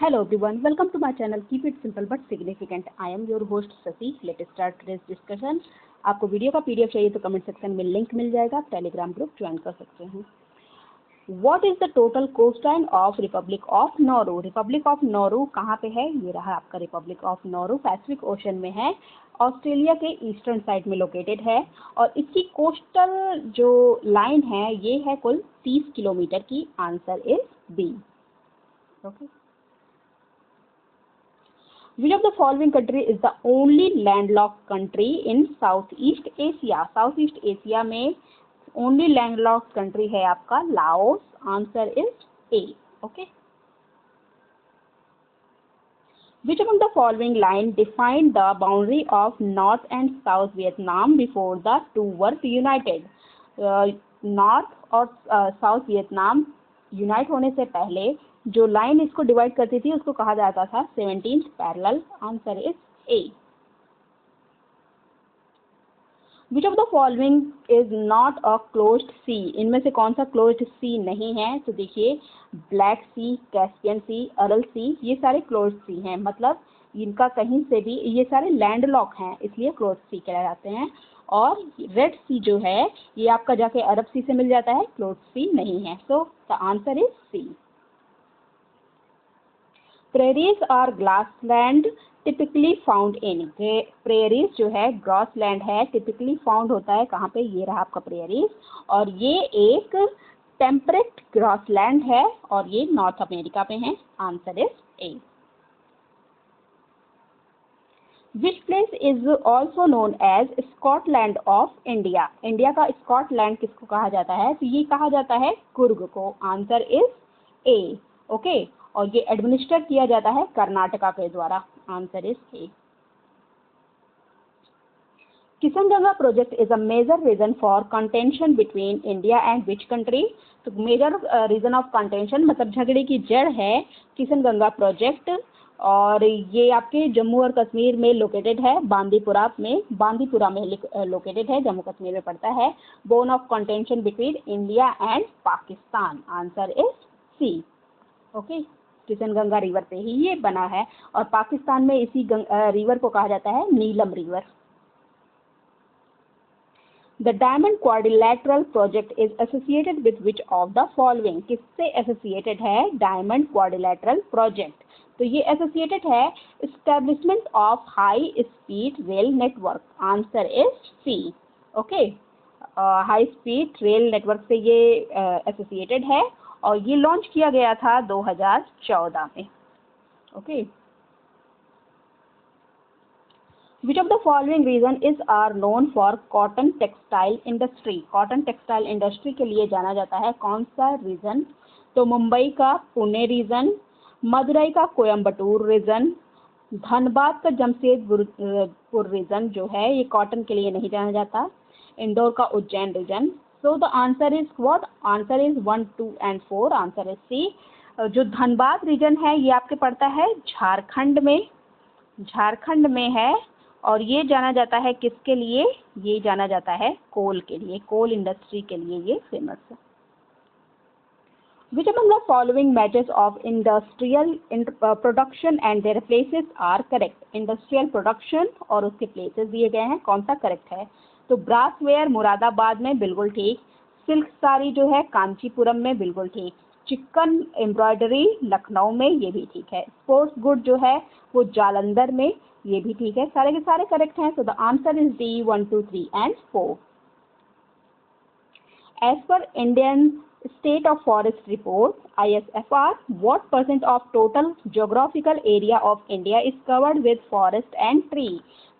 Hello everyone, welcome to my channel. Keep it simple but significant. I am your host Sasi. Let's start today's discussion. आपको video का PDF चाहिए तो comment section में link मिल जाएगा, Telegram group join कर सकते हैं. What is the total coastline of Republic of Nauru? Republic of Nauru कहाँ पे है? ये रहा आपका Republic of Nauru, Pacific ocean में है, ऑस्ट्रेलिया के ईस्टर्न साइड में लोकेटेड है और इसकी कोस्टल जो लाइन है ये है कुल 30 किलोमीटर की. Answer is B. Okay. Which of the following country is the only landlocked country in Southeast Asia? Southeast Asia में only landlocked country है आपका Laos. Answer is A. Okay. Which among the following line defined the boundary of North and South Vietnam before the two were united? North और South Vietnam unite होने से पहले जो line इसको divide करती थी उसको कहा जाता था 17th parallel. Answer is A. Which of the following is not a closed sea? इनमें से कौन सा क्लोज्ड सी नहीं है? तो देखिए, ब्लैक सी, कैस्पियन सी, अरल सी, ये सारे क्लोज्ड सी हैं. मतलब इनका कहीं से भी, ये सारे लैंडलॉक हैं इसलिए क्लोज्ड सी कहलाते हैं. और रेड सी जो है ये आपका जाके अरब सी से मिल जाता है, क्लोज्ड सी नहीं है. So the answer is C. Prairies और grassland typically found in. Prairies जो है ग्रासलैंड है, टिपिकली फाउंड होता है कहाँ पे? ये रहा आपका प्रेरीज. और ये एक टेम्परेट ग्रासलैंड है और ये नॉर्थ अमेरिका में है. Answer is A. Which place is also known as Scotland of India? India का स्कॉटलैंड किसको कहा जाता है? तो ये कहा जाता है कुर्ग को. Answer is A. ओके. और ये एडमिनिस्टर किया जाता है कर्नाटका के द्वारा. Answer is A. Kishanganga project is a major reason for contention between India and which country? तो मेजर रीजन ऑफ कंटेंशन मतलब झगड़े की जड़ है किशनगंगा प्रोजेक्ट. और ये आपके जम्मू और कश्मीर में लोकेटेड है, बांदीपुरा में लोकेटेड है, जम्मू कश्मीर में पड़ता है. Bone of contention between India and Pakistan. Answer is C. Okay. Kishanganga river पे ही ये बना है और पाकिस्तान में इसी रिवर को कहा जाता है Neelam river. The diamond quadrilateral project is associated with which of the following? किससे एसोसिएटेड है डायमंड क्वाड्रिलैटरल प्रोजेक्ट? तो ये एसोसिएटेड है establishment of high speed rail network. Answer is C. Okay. High speed rail network से ये associated है और ये लॉन्च किया गया था 2014 में. Okay. Which of the following region is are known for cotton textile industry? Cotton textile industry के लिए जाना जाता है कौन सा रीजन? तो मुंबई का पुणे रीजन, मदुरई का कोयम्बटूर रीजन, धनबाद का जमशेदपुर रीजन जो है ये कॉटन के लिए नहीं जाना जाता, इंदौर का Ujjain region. So the answer is what? Answer is 1, 2 and 4. Answer is C. जो धनबाद रीजन है ये आपके पड़ता है झारखंड में है और ये जाना जाता है किसके लिए? ये जाना जाता है कोल के लिए, कोल इंडस्ट्री के लिए ये फेमस है. Which among the following matches of industrial production and their places are correct? Industrial production और उसके प्लेसेस दिए गए हैं, कौन सा करेक्ट है? तो ब्रासवेयर मुरादाबाद में, बिल्कुल ठीक. सिल्क साड़ी जो है कांचीपुरम में, बिल्कुल ठीक. चिकन एम्ब्रॉयडरी लखनऊ में, ये भी ठीक है. स्पोर्ट्स गुड जो है वो जालंधर में, ये भी ठीक है. सारे के सारे करेक्ट हैं. So the answer is D. 1, 2, 3 and 4. As per Indian State of Forest Report ISFR, what % of total geographical area of India is covered with forest and tree?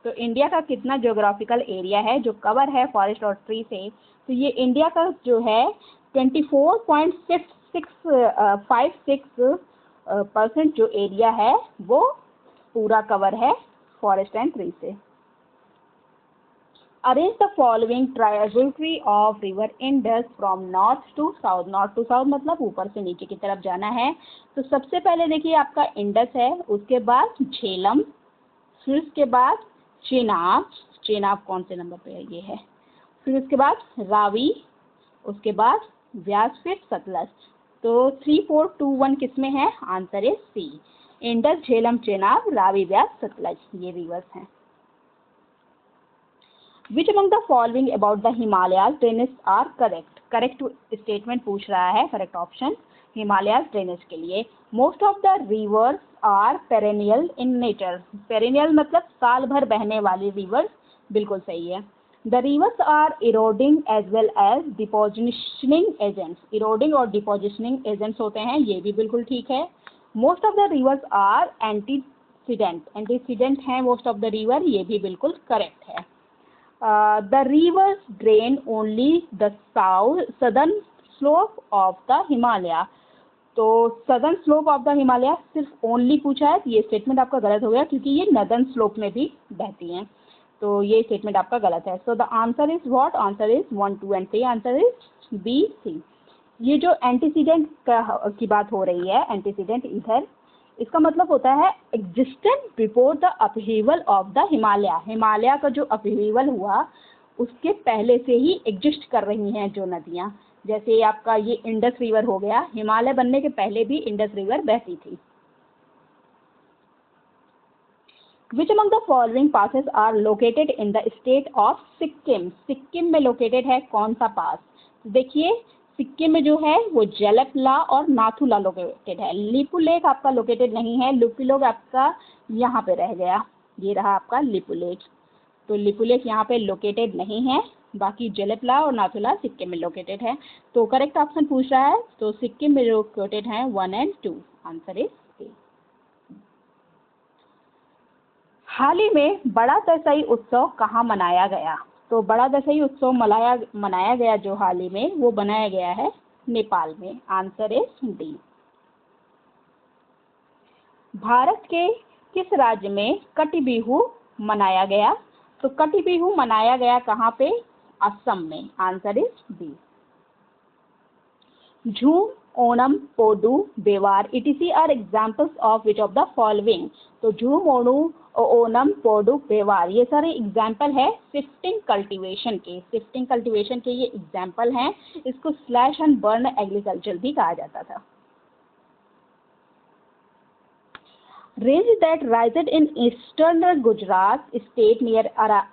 तो इंडिया का कितना जोग्राफिकल एरिया है जो cover है forest और tree से? तो ये इंडिया का जो है 24.56% जो एरिया है वो पूरा कवर है फॉरेस्ट एंड ट्री से. Arrange the following trajectory of river Indus from north to south. North to south मतलब ऊपर से नीचे की तरफ जाना है. तो सबसे पहले देखिए आपका इंडस है, उसके बाद झेलम, फिर उसके बाद चेनाब कौन से नंबर पे है? ये है. फिर उसके बाद रावी, उसके बाद व्यास, फिर सतलज. तो 3, 4, 2, 1 किस में है? Answer is C. Indus, Jhelum, Chenab, Ravi, Beas, Sutlej, ये रिवर्स हैं। Which among the following about the Himalayas drainage are correct? Correct statement पूछ रहा है, करेक्ट ऑप्शन हिमालयाज ड्रेनेज के लिए। Most of the rivers are perennial in nature. Perennial मतलब साल भर बहने वाली रिवर्स, बिल्कुल सही है। The rivers are eroding as well as depositioning agents. Eroding और डिपोजिशनिंग एजेंट्स होते हैं, ये भी बिल्कुल ठीक है। Most of the rivers are antecedent. Antecedent हैं मोस्ट ऑफ द रिवर, ये भी बिल्कुल करेक्ट है। The rivers drain only the southern slope of the Himalaya. तो southern slope of the Himalaya सिर्फ ओनली पूछा है, ये स्टेटमेंट आपका गलत हो गया क्योंकि ये नदर्न स्लोप में भी बहती हैं, तो ये स्टेटमेंट आपका गलत है। So the answer is what? Answer is 1, 2 and 3। Answer is B, C. ये जो एंटीसीडेंट की बात हो रही है, एंटीसीडेंट इधर, इसका मतलब होता है existent before the upheaval of the Himalaya. Himalaya का जो अपहीवल हुआ उसके पहले से ही एग्जिस्ट कर रही हैं जो नदियाँ। जैसे आपका ये इंडस रिवर हो गया, हिमालय बनने के पहले भी इंडस रिवर बहती थी। Which among the following passes are located in the state of Sikkim? Sikkim में लोकेटेड है कौन सा पास? देखिए सिक्किम में जो है वो जेलपला और नाथुला लोकेटेड है। लिपुलेक आपका लोकेटेड नहीं है, लिपुलेक आपका यहाँ पे रह गया, ये रहा आपका लिपुलेक। तो लिपुलेक यहाँ पे लोकेटेड नहीं है, बाकी जेलपला और नाथुला सिक्किम में लोकेटेड है। तो करेक्ट ऑप्शन पूछ रहा है, तो सिक्किम में लोकेटेड है 1 एंड 2। Answer is A. हाल ही में बड़ा दशई उत्सव कहाँ मनाया गया? तो बड़ा दशई उत्सव मनाया गया जो हाल ही में, वो बनाया गया है नेपाल में। Answer is D. भारत के किस राज्य में कटी बिहू मनाया गया? तो कटी बिहू मनाया गया कहाँ पे? असम में। Answer is B. Jhum, Onam, podu, bewar etc are examples of which of the following? तो झूम, ओणम, पोडू, बेवार ये सारे एग्जाम्पल है शिफ्टिंग कल्टीवेशन के। शिफ्टिंग कल्टीवेशन के ये एग्जाम्पल हैं। इसको स्लैश एंड बर्न एग्रीकल्चर भी कहा जाता था। Range that rises in eastern Gujarat state near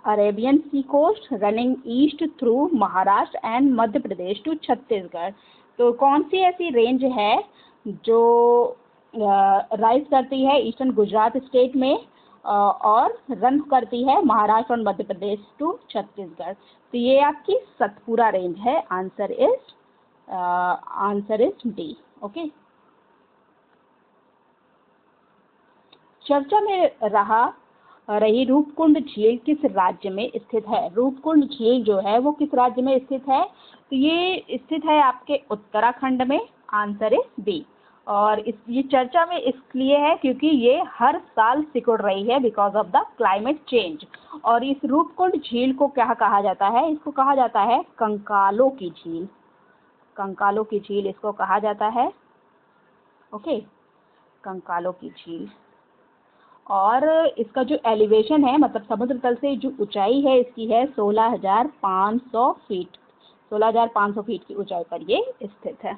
Arabian Sea coast running east through Maharashtra and Madhya Pradesh to Chhattisgarh. तो कौन सी ऐसी रेंज है जो राइज करती है ईस्टर्न गुजरात स्टेट में और रन करती है महाराष्ट्र और मध्य प्रदेश टू छत्तीसगढ़? तो ये आपकी सतपुरा रेंज है। Answer is D. ओके। चर्चा में रही रूपकुंड झील किस राज्य में स्थित है? रूपकुंड झील जो है वो किस राज्य में स्थित है? तो ये स्थित है आपके उत्तराखंड में। Answer is B. और ये चर्चा में इसलिए है क्योंकि ये हर साल सिकुड़ रही है because of the climate change. और इस रूपकुंड झील को क्या कहा जाता है? इसको कहा जाता है कंकालों की झील। कंकालों की झील इसको कहा जाता है। ओके, कंकालों की झील। और इसका जो एलिवेशन है, मतलब समुद्र तल से जो ऊंचाई है इसकी है 16,500 फीट। 16,500 फीट की ऊंचाई पर ये स्थित है।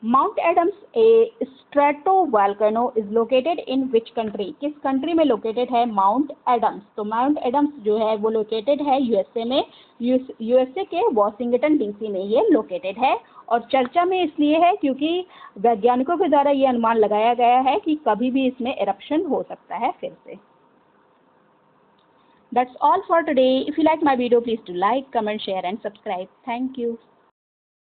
Mount Adams a stratovolcano is located in which country? किस कंट्री में लोकेटेड है माउंट एडम्स? तो माउंट एडम्स जो है वो लोकेटेड है यूएसए में। यूएसए के वॉशिंगटन डीसी में ये लोकेटेड है। और चर्चा में इसलिए है क्योंकि वैज्ञानिकों के द्वारा ये अनुमान लगाया गया है कि कभी भी इसमें एरप्शन हो सकता है फिर से। That's all for today. If you like my video, please do like, comment, share and subscribe. Thank you.